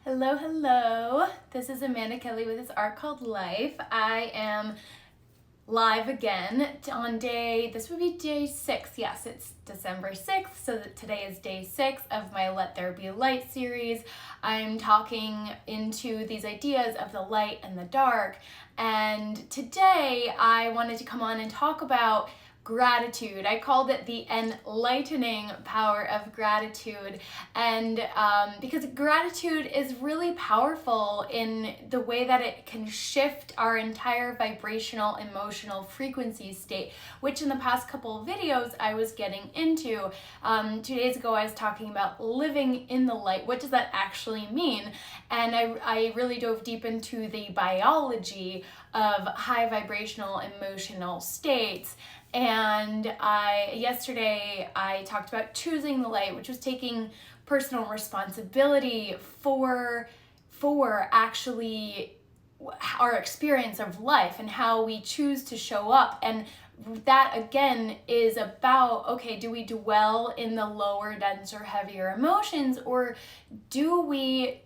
Hello, hello. This is Amanda Kelly with this art called Life. I am live again on this would be day 6. Yes, it's December 6th, so that today is day 6 of my Let There Be Light series. I'm talking into these ideas of the light and the dark, and today I wanted to come on and talk about gratitude. I called it the enlightening power of gratitude, and because gratitude is really powerful in the way that it can shift our entire vibrational emotional frequency state, which in the past couple of videos I was getting into. 2 days ago I was talking about living in the light. What does that actually mean? And I really dove deep into the biology of high vibrational emotional states. And yesterday I talked about choosing the light, which was taking personal responsibility for actually our experience of life and how we choose to show up. And that again is about, okay, do we dwell in the lower, denser, heavier emotions, or do we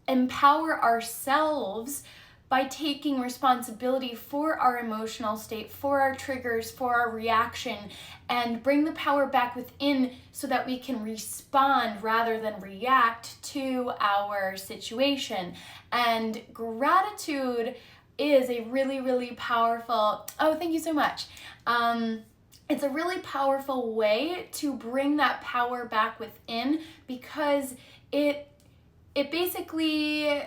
empower ourselves by taking responsibility for our emotional state, for our triggers, for our reaction, and bring the power back within so that we can respond rather than react to our situation. And gratitude is a really, really powerful, oh, thank you so much. It's a really powerful way to bring that power back within, because it basically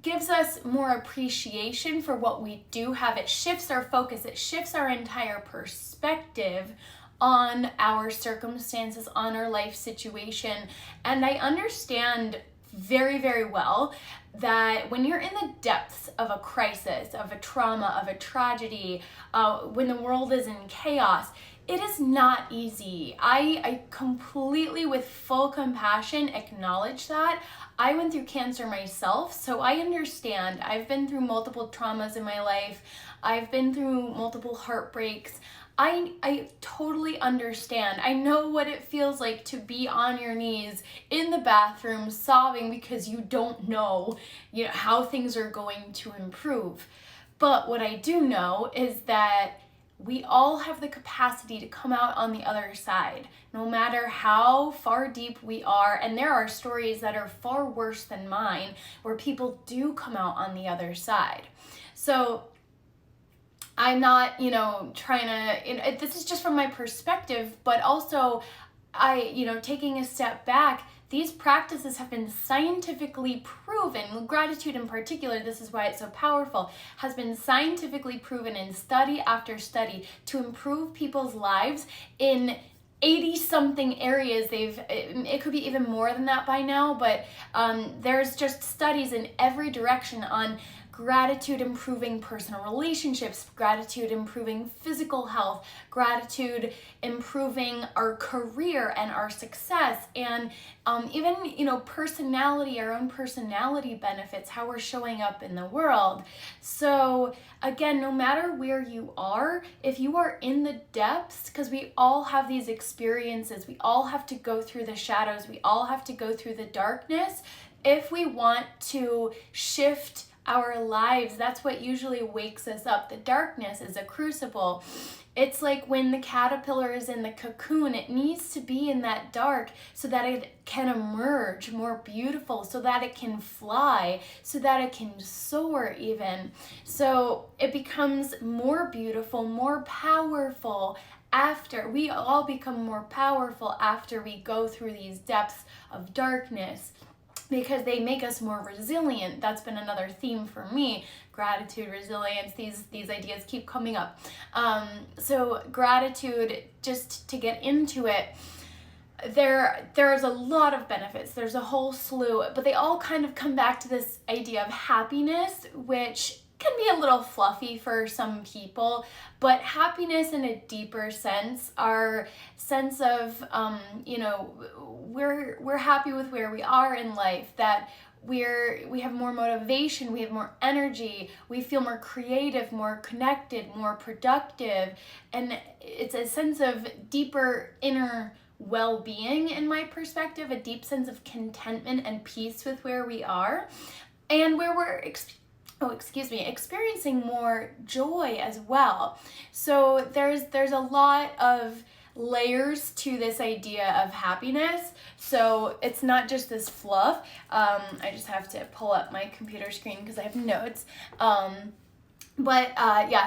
gives us more appreciation for what we do have. It shifts our focus, it shifts our entire perspective on our circumstances, on our life situation. And I understand very, very well that when you're in the depths of a crisis, of a trauma, of a tragedy, when the world is in chaos, it is not easy. I completely, with full compassion, acknowledge that. I went through cancer myself, so I understand. I've been through multiple traumas in my life. I've been through multiple heartbreaks. I totally understand. I know what it feels like to be on your knees in the bathroom sobbing because you don't know, how things are going to improve. But what I do know is that we all have the capacity to come out on the other side, no matter how far deep we are. And there are stories that are far worse than mine where people do come out on the other side. So I'm not, trying to, this is just from my perspective, but also taking a step back, these practices have been scientifically proven. Gratitude in particular, this is why it's so powerful, has been scientifically proven in study after study to improve people's lives in 80-something areas. It could be even more than that by now, but there's just studies in every direction on gratitude improving personal relationships, gratitude improving physical health, gratitude improving our career and our success, and even personality, our own personality benefits, how we're showing up in the world. So again, no matter where you are, if you are in the depths, because we all have these experiences, we all have to go through the shadows, we all have to go through the darkness. If we want to shift our lives, that's what usually wakes us up. The darkness is a crucible. It's like when the caterpillar is in the cocoon, it needs to be in that dark so that it can emerge more beautiful, so that it can fly, so that it can soar even. So it becomes more beautiful, more powerful after we all become more powerful after we go through these depths of darkness, because they make us more resilient. That's been another theme for me. Gratitude, resilience, these ideas keep coming up. So gratitude, just to get into it, there's a lot of benefits. There's a whole slew, but they all kind of come back to this idea of happiness, which can be a little fluffy for some people, but happiness in a deeper sense, our sense of, we're happy with where we are in life, that we have more motivation, we have more energy, we feel more creative, more connected, more productive, and it's a sense of deeper inner well-being in my perspective, a deep sense of contentment and peace with where we are, and where we're experiencing more joy as well. So there's a lot of layers to this idea of happiness. So it's not just this fluff. I just have to pull up my computer screen because I have notes.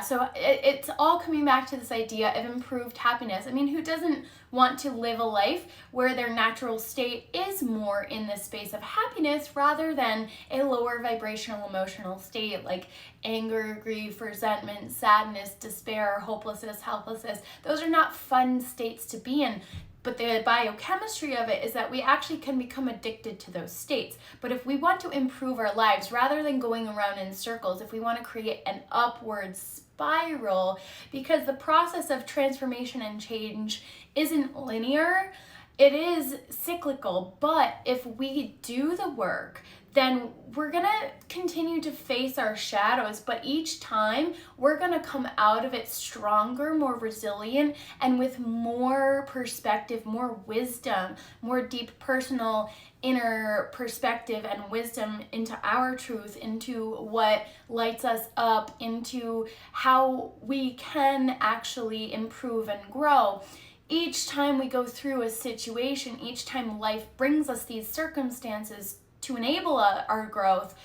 So it's all coming back to this idea of improved happiness. I mean, who doesn't want to live a life where their natural state is more in this space of happiness rather than a lower vibrational emotional state like anger, grief, resentment, sadness, despair, hopelessness, helplessness? Those are not fun states to be in. But the biochemistry of it is that we actually can become addicted to those states. But if we want to improve our lives, rather than going around in circles, if we want to create an upward spiral, because the process of transformation and change isn't linear, it is cyclical. But if we do the work, then we're gonna continue to face our shadows, but each time we're gonna come out of it stronger, more resilient, and with more perspective, more wisdom, more deep personal inner perspective and wisdom into our truth, into what lights us up, into how we can actually improve and grow. Each time we go through a situation, each time life brings us these circumstances to enable our growth,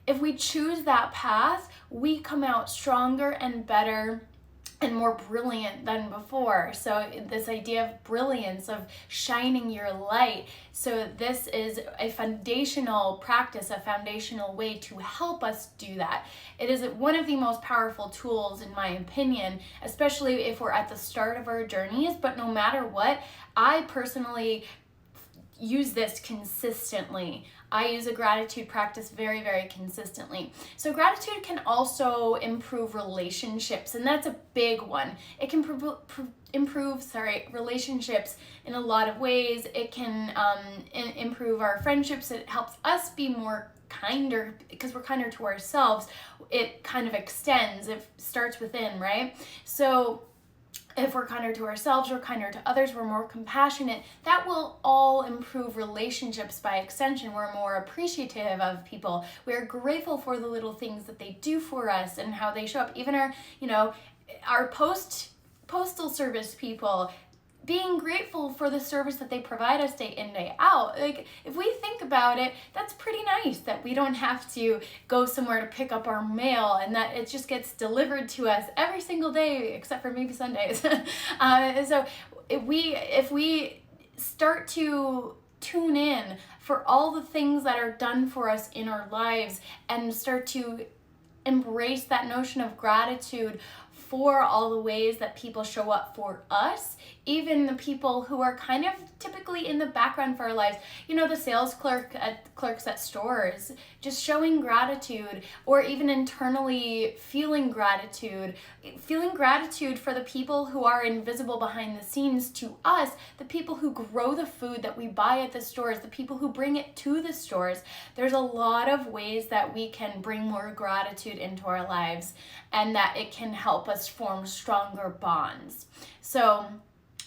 if we choose that path, we come out stronger and better and more brilliant than before. So this idea of brilliance, of shining your light. So this is a foundational practice, a foundational way to help us do that. It is one of the most powerful tools, in my opinion, especially if we're at the start of our journeys. But no matter what, I personally use this consistently. I use a gratitude practice very, very consistently. So gratitude can also improve relationships, and that's a big one. It can improve relationships in a lot of ways. It can improve our friendships. It helps us be more kinder because we're kinder to ourselves. It kind of extends. It starts within, right? So if we're kinder to ourselves, we're kinder to others, we're more compassionate, that will all improve relationships by extension. We're more appreciative of people. We're grateful for the little things that they do for us and how they show up. Even our postal service people, being grateful for the service that they provide us day in, day out. Like, if we think about it, that's pretty nice that we don't have to go somewhere to pick up our mail and that it just gets delivered to us every single day, except for maybe Sundays. So if we start to tune in for all the things that are done for us in our lives and start to embrace that notion of gratitude for all the ways that people show up for us, even the people who are kind of typically in the background for our lives. The sales clerks at stores, just showing gratitude, or even internally feeling gratitude for the people who are invisible behind the scenes to us, the people who grow the food that we buy at the stores, the people who bring it to the stores. There's a lot of ways that we can bring more gratitude into our lives, and that it can help us form stronger bonds. So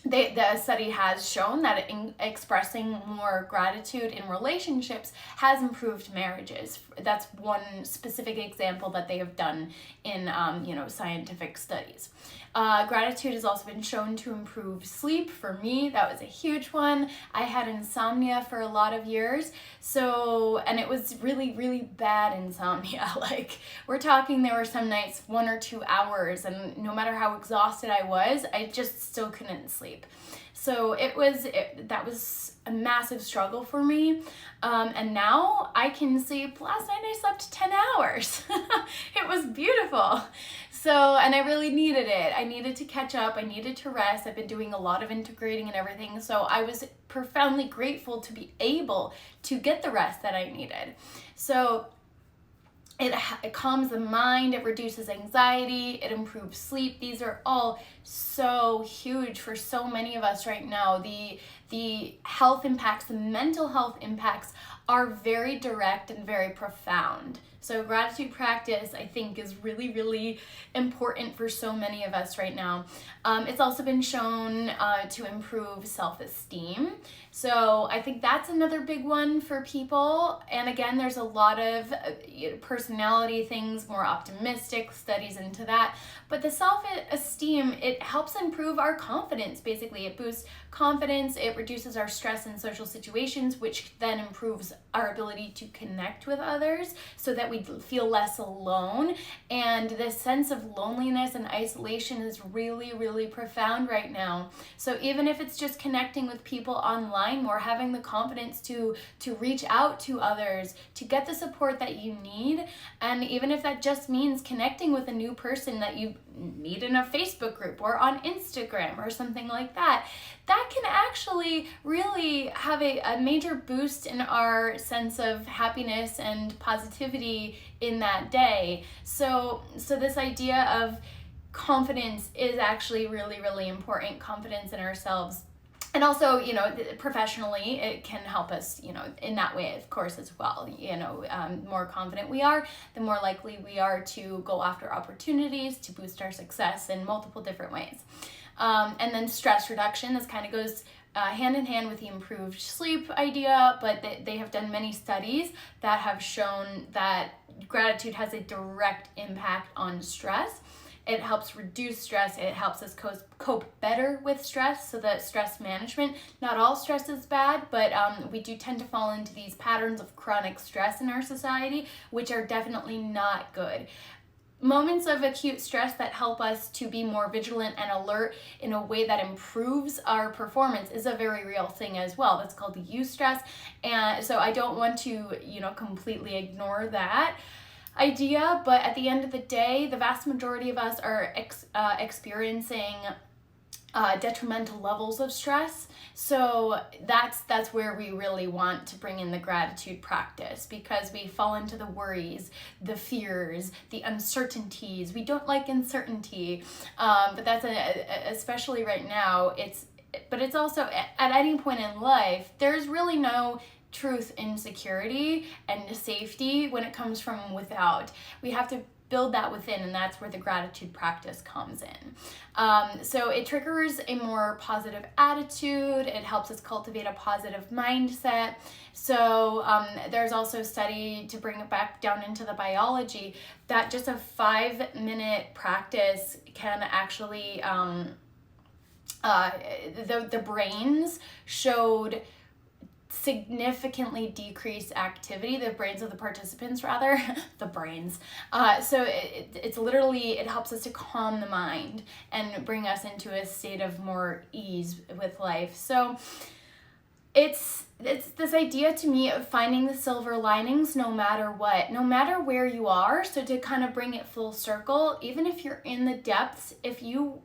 the study has shown that expressing more gratitude in relationships has improved marriages. That's one specific example that they have done in scientific studies. Gratitude has also been shown to improve sleep. For me, that was a huge one. I had insomnia for a lot of years. And it was really, really bad insomnia. Like, we're talking, there were some nights 1 or 2 hours, and no matter how exhausted I was, I just still couldn't sleep. So that was a massive struggle for me. And now I can sleep. Last night I slept 10 hours. It was beautiful. And I really needed it. I needed to catch up. I needed to rest. I've been doing a lot of integrating and everything. So I was profoundly grateful to be able to get the rest that I needed. So it calms the mind, it reduces anxiety, it improves sleep. These are all so huge for so many of us right now. The health impacts, the mental health impacts are very direct and very profound. So gratitude practice, I think, is really, really important for so many of us right now. It's also been shown to improve self-esteem. So I think that's another big one for people. And again, there's a lot of personality things, more optimistic studies into that. But the self-esteem, it helps improve our confidence, basically. It boosts confidence, it reduces our stress in social situations, which then improves our ability to connect with others so that we feel less alone. And this sense of loneliness and isolation is really, really profound right now. So even if it's just connecting with people online more, having the confidence to reach out to others, to get the support that you need, and even if that just means connecting with a new person that you meet in a Facebook group or on Instagram or something like that, that can actually really have a major boost in our sense of happiness and positivity in that day. So this idea of confidence is actually really, really important, confidence in ourselves. And also, professionally, it can help us, in that way, of course, as well. More confident we are, the more likely we are to go after opportunities to boost our success in multiple different ways. And then stress reduction, this kind of goes hand in hand with the improved sleep idea, but they have done many studies that have shown that gratitude has a direct impact on stress. It helps reduce stress. It helps us cope better with stress, so that stress management, not all stress is bad, but we do tend to fall into these patterns of chronic stress in our society, which are definitely not good. Moments of acute stress that help us to be more vigilant and alert in a way that improves our performance is a very real thing as well. That's called the eustress. And so I don't want to, completely ignore that idea, but at the end of the day, the vast majority of us are experiencing detrimental levels of stress. So that's where we really want to bring in the gratitude practice, because we fall into the worries, the fears, the uncertainties. We don't like uncertainty, but that's especially right now. But it's also at any point in life, there's really no truth in security and safety when it comes from without. We have to build that within, and that's where the gratitude practice comes in. So it triggers a more positive attitude. It helps us cultivate a positive mindset. So there's also a study, to bring it back down into the biology, that just a 5-minute practice can actually, the brains showed significantly decreased activity, the brains of the participants rather, the brains. So it's literally, it helps us to calm the mind and bring us into a state of more ease with life. So it's this idea to me of finding the silver linings no matter what, no matter where you are. So to kind of bring it full circle, even if you're in the depths, if you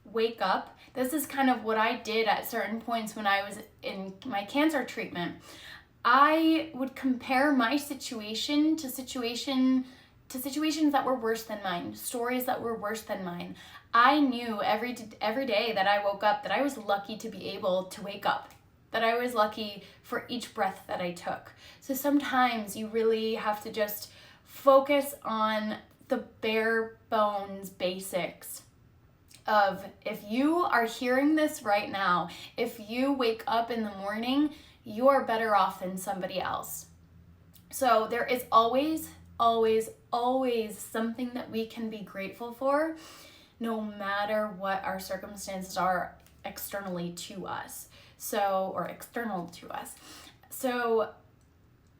wake up, this is kind of what I did at certain points when I was in my cancer treatment. I would compare my situation to situations that were worse than mine, stories that were worse than mine. I knew every day that I woke up that I was lucky to be able to wake up, that I was lucky for each breath that I took. So sometimes you really have to just focus on the bare bones basics of, if you are hearing this right now, if you wake up in the morning, you're better off than somebody else. So there is always, always, always something that we can be grateful for, no matter what our circumstances are externally to us. Or external to us. So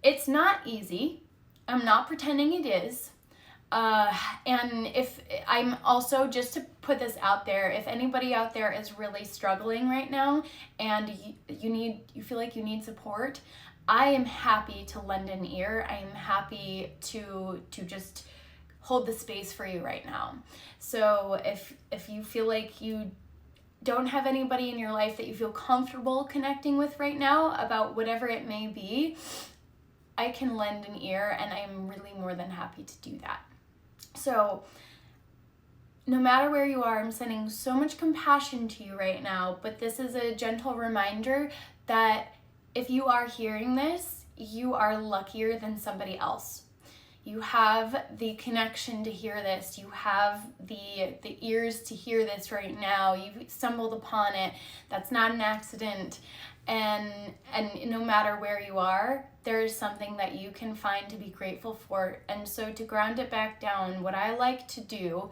it's not easy. I'm not pretending it is. And if I'm also, just to put this out there, if anybody out there is really struggling right now and you feel like you need support, I am happy to lend an ear. I am happy to just hold the space for you right now. So if you feel like you don't have anybody in your life that you feel comfortable connecting with right now about whatever it may be, I can lend an ear, and I'm really more than happy to do that. So no matter where you are, I'm sending so much compassion to you right now, but this is a gentle reminder that if you are hearing this, you are luckier than somebody else. You have the connection to hear this. You have the ears to hear this right now. You've stumbled upon it. That's not an accident. And no matter where you are, there is something that you can find to be grateful for. And so to ground it back down, what I like to do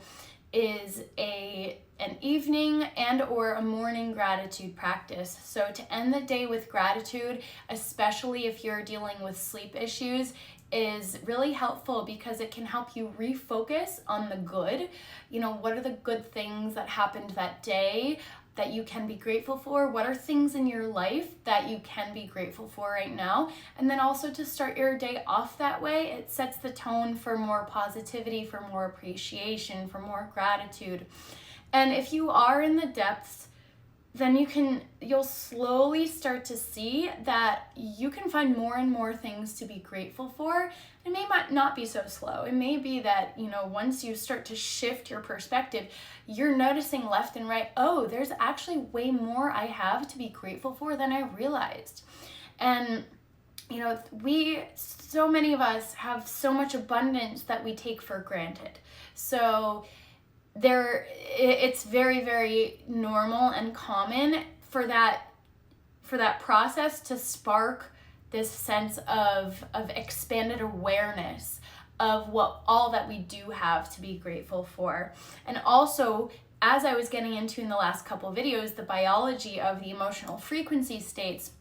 is an evening and or a morning gratitude practice. So to end the day with gratitude, especially if you're dealing with sleep issues, is really helpful because it can help you refocus on the good. You know, what are the good things that happened that day that you can be grateful for? What are things in your life that you can be grateful for right now? And then also to start your day off that way, it sets the tone for more positivity, for more appreciation, for more gratitude. And if you are in the depths, then you'll slowly start to see that you can find more and more things to be grateful for. It may not be so slow. It may be that, once you start to shift your perspective, you're noticing left and right, oh, there's actually way more I have to be grateful for than I realized. And, so many of us have so much abundance that we take for granted. So it's very, very normal and common for that process to spark this sense of expanded awareness of all that we do have to be grateful for. And also, as I was getting into in the last couple of videos, the biology of the emotional frequency states,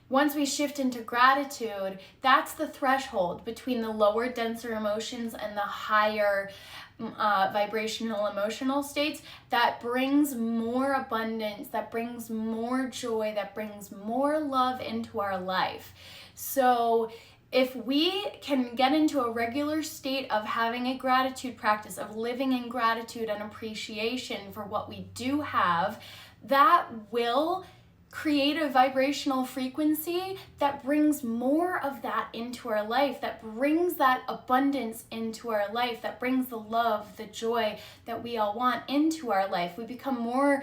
once we shift into gratitude, that's the threshold between the lower, denser emotions and the higher vibrational emotional states that brings more abundance, that brings more joy, that brings more love into our life. So if we can get into a regular state of having a gratitude practice, of living in gratitude and appreciation for what we do have, that will create a vibrational frequency that brings more of that into our life, that brings that abundance into our life, that brings the love, the joy that we all want into our life. We become more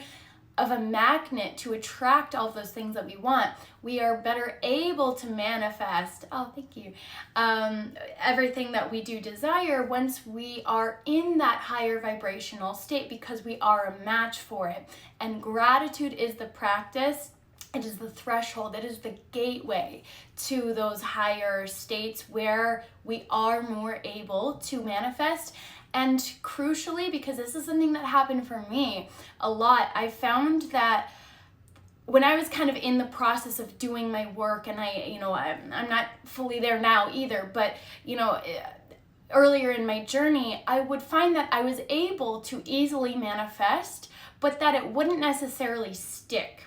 of a magnet to attract all of those things that we want. We are better able to manifest, everything that we do desire once we are in that higher vibrational state, because we are a match for it. And gratitude is the practice. It is the threshold, it is the gateway to those higher states where we are more able to manifest. And crucially, because this is something that happened for me a lot, I found that when I was kind of in the process of doing my work, and I'm not fully there now either, but earlier in my journey, I would find that I was able to easily manifest, but that it wouldn't necessarily stick.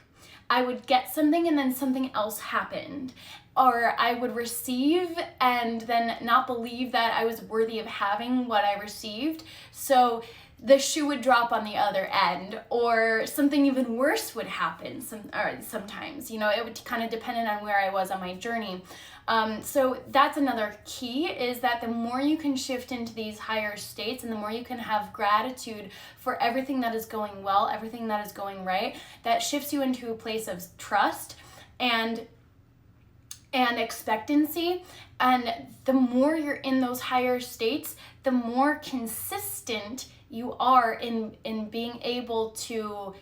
I would get something and then something else happened. Or I would receive and then not believe that I was worthy of having what I received. So the shoe would drop on the other end, or something even worse would happen sometimes. It would kind of depend on where I was on my journey. So that's another key, is that the more you can shift into these higher states and the more you can have gratitude for everything that is going well, everything that is going right, that shifts you into a place of trust and expectancy. And the more you're in those higher states, the more consistent you are in being able to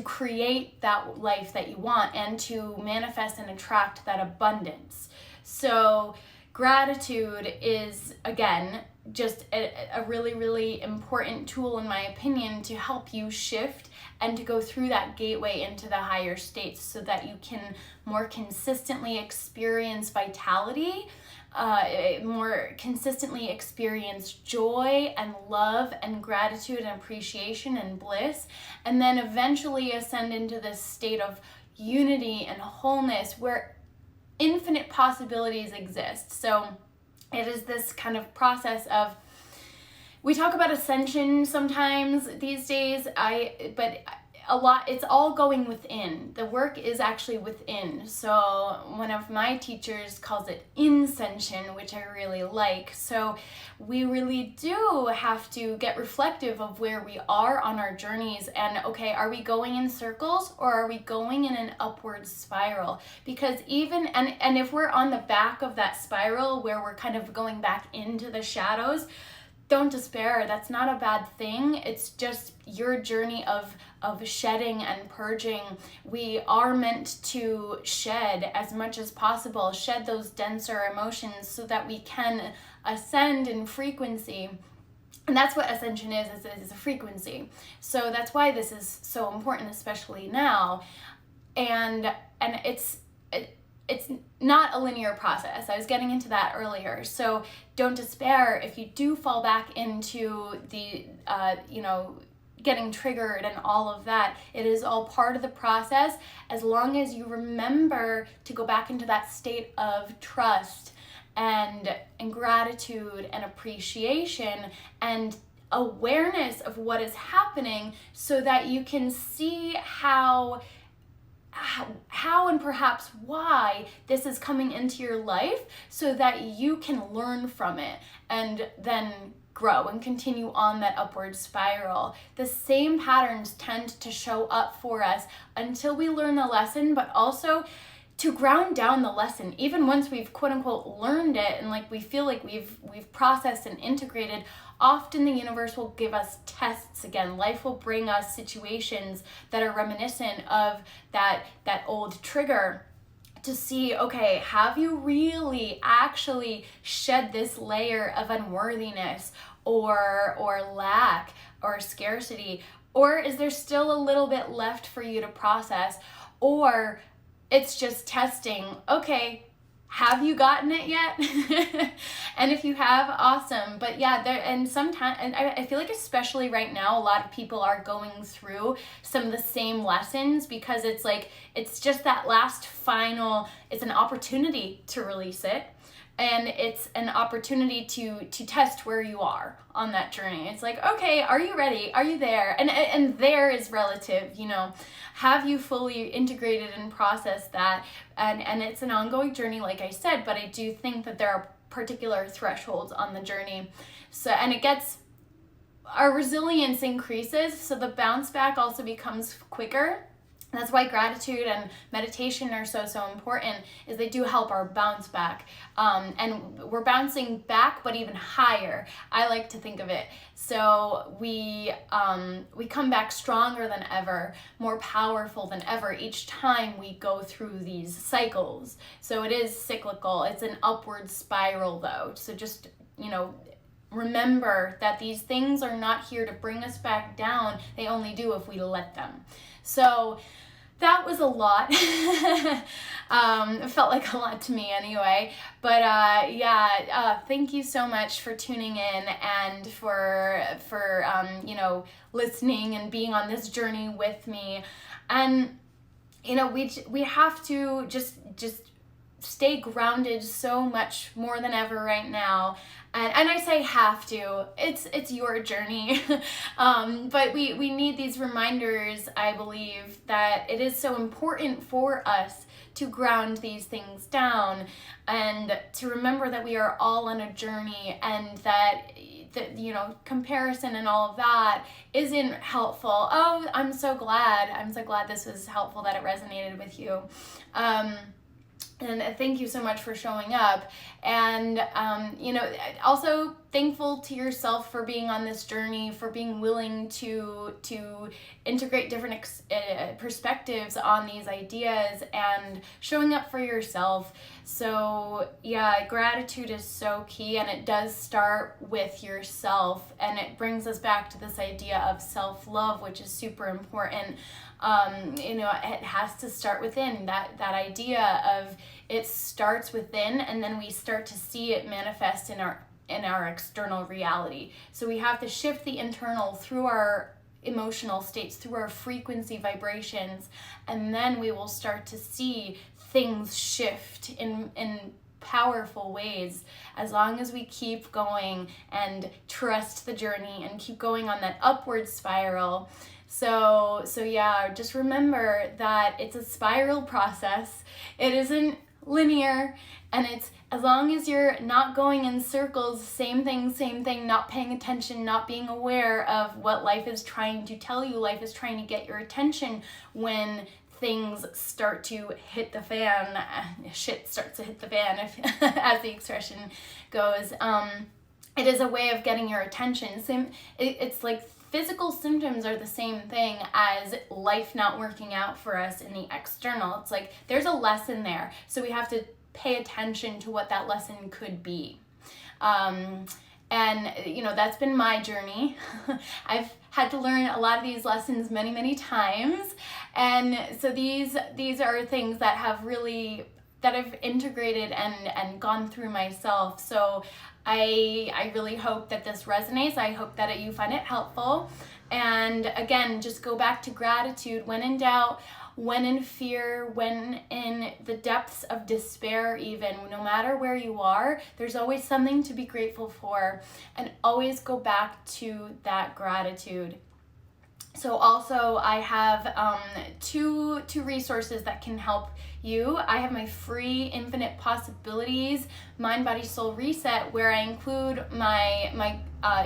create that life that you want and to manifest and attract that abundance. So gratitude is, again, just a really, really important tool, in my opinion, to help you shift and to go through that gateway into the higher states so that you can more consistently experience vitality, more consistently experience joy and love and gratitude and appreciation and bliss, and then eventually ascend into this state of unity and wholeness where infinite possibilities exist. So it is this kind of process of, we talk about ascension sometimes these days, but it's all going within. The work is actually within. So one of my teachers calls it Ascension, which I really like. So we really do have to get reflective of where we are on our journeys, and okay, are we going in circles or are we going in an upward spiral? Because even, and if we're on the back of that spiral where we're kind of going back into the shadows, don't despair. That's not a bad thing. It's just your journey of shedding and purging. We are meant to shed as much as possible, shed those denser emotions so that we can ascend in frequency. And that's what Ascension is a frequency. So that's why this is so important, especially now. And it's not a linear process. I was getting into that earlier. So don't despair if you do fall back into the, getting triggered and all of that. It is all part of the process, as long as you remember to go back into that state of trust and gratitude and appreciation and awareness of what is happening, so that you can see how and perhaps why this is coming into your life, so that you can learn from it and then grow and continue on that upward spiral. The same patterns tend to show up for us until we learn the lesson, but also to ground down the lesson. Even once we've quote unquote learned it and like we feel like we've processed and integrated, often the universe will give us tests again. Life will bring us situations that are reminiscent of that old trigger, to see, okay, have you really actually shed this layer of unworthiness or lack or scarcity? Or is there still a little bit left for you to process? Or it's just testing, okay, have you gotten it yet? And if you have, awesome. But yeah, sometimes, and I feel like especially right now, a lot of people are going through some of the same lessons, because it's just that last final, it's an opportunity to release it. And it's an opportunity to test where you are on that journey. It's like, okay, are you ready? Are you there? And there is relative, have you fully integrated and processed that? And it's an ongoing journey, like I said, but I do think that there are particular thresholds on the journey. So, and our resilience increases, so the bounce back also becomes quicker. That's why gratitude and meditation are so important, is they do help our bounce back. And we're bouncing back, but even higher, I like to think of it. So we come back stronger than ever, more powerful than ever each time we go through these cycles. So it is cyclical. It's an upward spiral though. So just, remember that these things are not here to bring us back down. They only do if we let them. So that was a lot. It felt like a lot to me anyway. But thank you so much for tuning in and for listening and being on this journey with me. And we have to just stay grounded so much more than ever right now. And I say have to, it's your journey. But we need these reminders, I believe, that it is so important for us to ground these things down and to remember that we are all on a journey, and that comparison and all of that isn't helpful. Oh, I'm so glad this was helpful, that it resonated with you. And thank you so much for showing up. And, also thankful to yourself for being on this journey, for being willing to integrate different perspectives on these ideas and showing up for yourself. So yeah, gratitude is so key, and it does start with yourself, and it brings us back to this idea of self-love, which is super important. It has to start within. That idea of it starts within, and then we start to see it manifest in our external reality. So we have to shift the internal through our emotional states, through our frequency vibrations, and then we will start to see things shift in powerful ways, as long as we keep going and trust the journey and keep going on that upward spiral. So yeah, just remember that it's a spiral process. It isn't linear, and it's, as long as you're not going in circles, same thing, not paying attention, not being aware of what life is trying to tell you, life is trying to get your attention when things start to hit the fan, shit starts to hit the fan, if, as the expression goes. It is a way of getting your attention. It's like physical symptoms are the same thing as life not working out for us in the external. It's like there's a lesson there, so we have to pay attention to what that lesson could be. And that's been my journey. I've had to learn a lot of these lessons many times, and so these are things that I've integrated and gone through myself. So I really hope that this resonates. I hope that you find it helpful. And again, just go back to gratitude. When in doubt, when in fear, when in the depths of despair, even, no matter where you are, there's always something to be grateful for, and always go back to that gratitude. So also I have two resources that can help you. I have my free Infinite Possibilities Mind, Body, Soul Reset, where I include my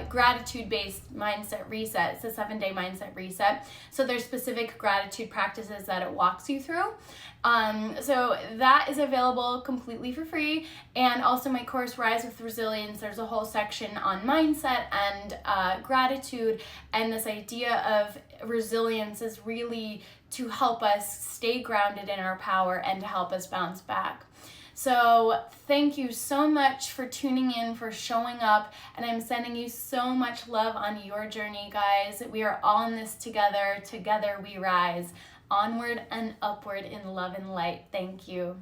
gratitude-based mindset reset. It's a 7-day mindset reset. So there's specific gratitude practices that it walks you through. So that is available completely for free. And also my course, Rise with Resilience, there's a whole section on mindset and gratitude. And this idea of resilience is really to help us stay grounded in our power and to help us bounce back. So thank you so much for tuning in, for showing up, and I'm sending you so much love on your journey, guys. We are all in this together. Together we rise. Onward and upward in love and light. Thank you.